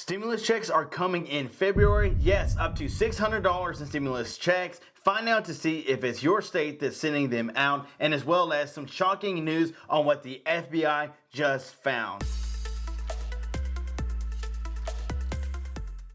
Stimulus checks are coming in February. Yes, up to $600 in stimulus checks. Find out to see if it's your state that's sending them out, and as well as some shocking news on what the FBI just found.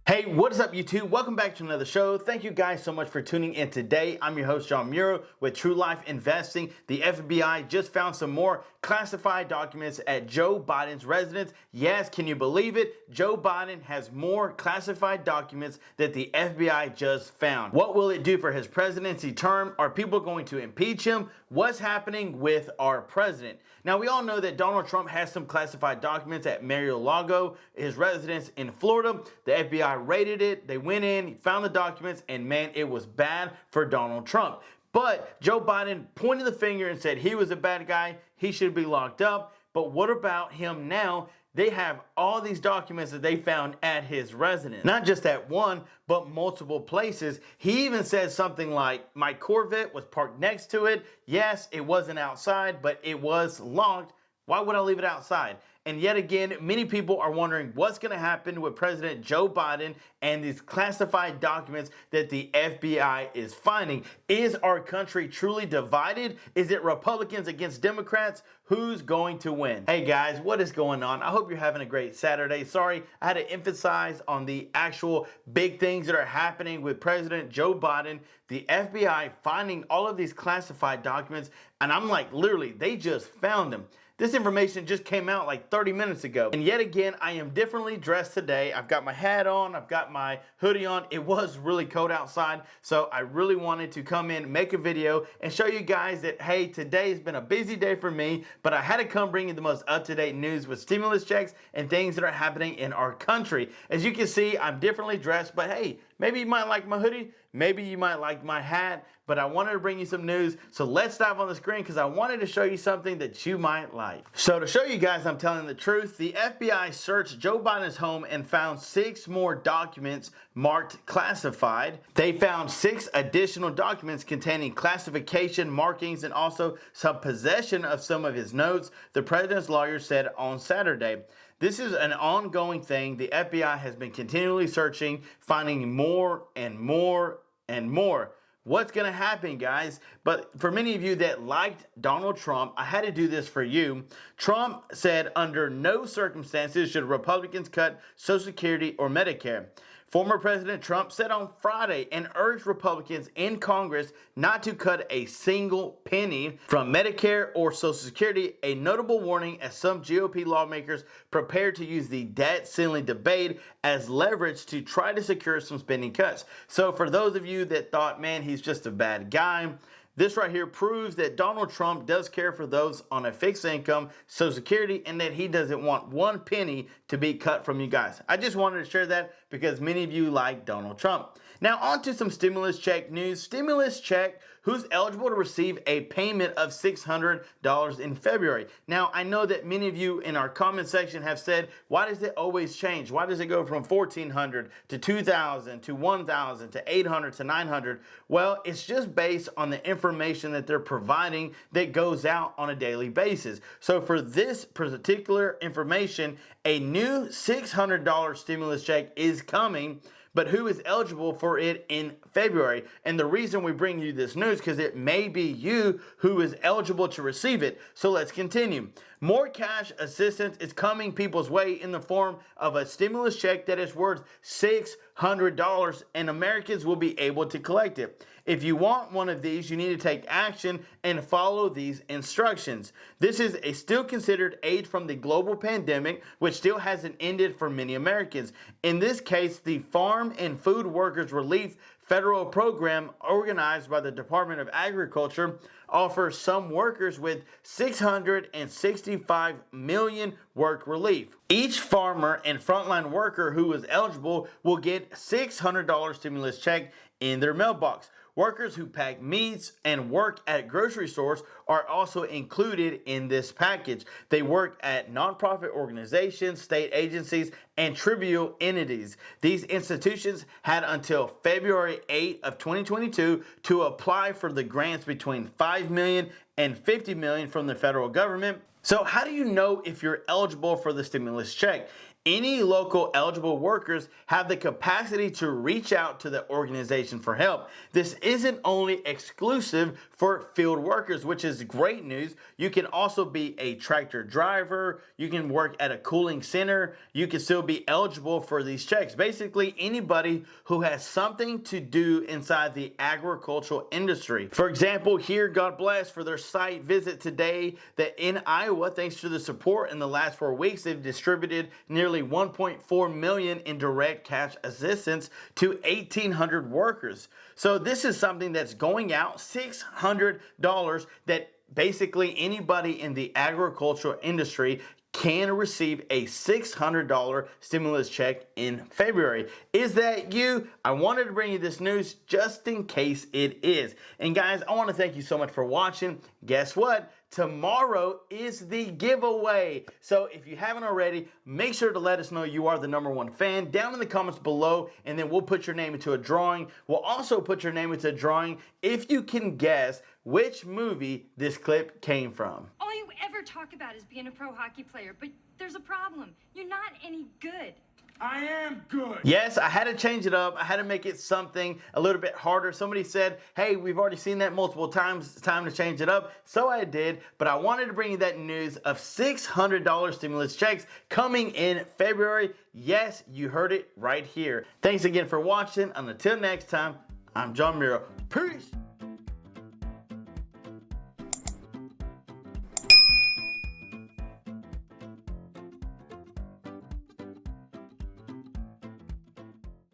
Hey, what is up YouTube? Welcome back to another show. Thank you guys so much for tuning in today. I'm your host, John Muro with True Life Investing. The FBI just found some more classified documents at Joe Biden's residence. Yes, can you believe it? Joe Biden has more classified documents that the FBI just found. What will it do for his presidency term? Are people going to impeach him? What's happening with our president? Now, we all know that Donald Trump has some classified documents at Mar-a-Lago, his residence in Florida. The FBI raided it. They went in, found the documents, and man, it was bad for Donald Trump. But Joe Biden pointed the finger and said he was a bad guy. He should be locked up. But what about him now? They have all these documents that they found at his residence. Not just at one, but multiple places. He even said something like, my Corvette was parked next to it. Yes, it wasn't outside, but it was locked. Why would I leave it outside? And yet again, many people are wondering what's going to happen with President Joe Biden and these classified documents that the FBI is finding. Is our country truly divided? Is it Republicans against Democrats? Who's going to win? Hey guys, what is going on? I hope you're having a great Saturday. Sorry, I had to emphasize on the actual big things that are happening with President Joe Biden, the FBI finding all of these classified documents, and I'm like, literally, they just found them. This information just came out like 30 minutes ago. And yet again, I am differently dressed today. I've got my hat on, I've got my hoodie on. It was really cold outside, so I really wanted to come in, make a video, and show you guys that, hey, today has been a busy day for me, but I had to come bring you the most up-to-date news with stimulus checks and things that are happening in our country. As you can see, I'm differently dressed, but hey, maybe you might like my hoodie, maybe you might like my hat, but I wanted to bring you some news. So let's dive on the screen because I wanted to show you something that you might like. So to show you guys I'm telling the truth, the FBI searched Joe Biden's home and found 6 more documents marked classified. They found 6 additional documents containing classification markings and also some possession of some of his notes, the president's lawyer said on Saturday. This is an ongoing thing. The FBI has been continually searching, finding more and more and more. What's going to happen, guys? But for many of you that liked Donald Trump, I had to do this for you. Trump said under no circumstances should Republicans cut Social Security or Medicare. Former President Trump said on Friday and urged Republicans in Congress not to cut a single penny from Medicare or Social Security, a notable warning as some GOP lawmakers prepare to use the debt ceiling debate as leverage to try to secure some spending cuts. So for those of you that thought, man, he's just a bad guy, this right here proves that Donald Trump does care for those on a fixed income, Social Security, and that he doesn't want one penny to be cut from you guys. I just wanted to share that because many of you like Donald Trump. Now on to some stimulus check news. Stimulus check, who's eligible to receive a payment of $600 in February. Now I know that many of you in our comment section have said, why does it always change? Why does it go from $1,400 to $2,000 to $1,000 to $800 to $900? Well, it's just based on the information that they're providing that goes out on a daily basis. So for this particular information, a new $600 stimulus check is coming, but who is eligible for it in February? And the reason we bring you this news because it may be you who is eligible to receive it. So let's continue. More cash assistance is coming people's way in the form of a stimulus check that is worth $600, and Americans will be able to collect it. If you want one of these, you need to take action and follow these instructions. This is still considered aid from the global pandemic, which still hasn't ended for many Americans. In this case, the Farm and Food Workers Relief federal program organized by the Department of Agriculture offers some workers with $665 million work relief. Each farmer and frontline worker who is eligible will get $600 stimulus check in their mailbox. Workers who pack meats and work at grocery stores are also included in this package. They work at nonprofit organizations, state agencies, and tribal entities. These institutions had until February 8 of 2022 to apply for the grants between $5 million and $50 million from the federal government. So how do you know if you're eligible for the stimulus check? Any local eligible workers have the capacity to reach out to the organization for help. This isn't only exclusive for field workers, which is great news. You can also be a tractor driver, you can work at a cooling center, you can still be eligible for these checks. Basically, anybody who has something to do inside the agricultural industry. For example, here, God bless, for their site visit today, that in Iowa, thanks to the support in the last 4 weeks, they've distributed nearly 1.4 million in direct cash assistance to 1,800 workers. So this is something that's going out, $600, that basically anybody in the agricultural industry can receive a $600 stimulus check in February. Is that you? I wanted to bring you this news just in case it is. And guys, I want to thank you so much for watching. Guess what? Tomorrow is the giveaway. So if you haven't already, make sure to let us know you are the #1 fan down in the comments below, and then we'll put your name into a drawing. We'll also put your name into a drawing if you can guess which movie this clip came from. All you ever talk about is being a pro hockey player, but there's a problem. You're not any good. I am good. Yes, I had to change it up. I had to make it something a little bit harder. Somebody said, hey, we've already seen that multiple times. It's time to change it up. So I did, but I wanted to bring you that news of $600 stimulus checks coming in February. Yes, you heard it right here. Thanks again for watching. And until next time, I'm John Miro. Peace.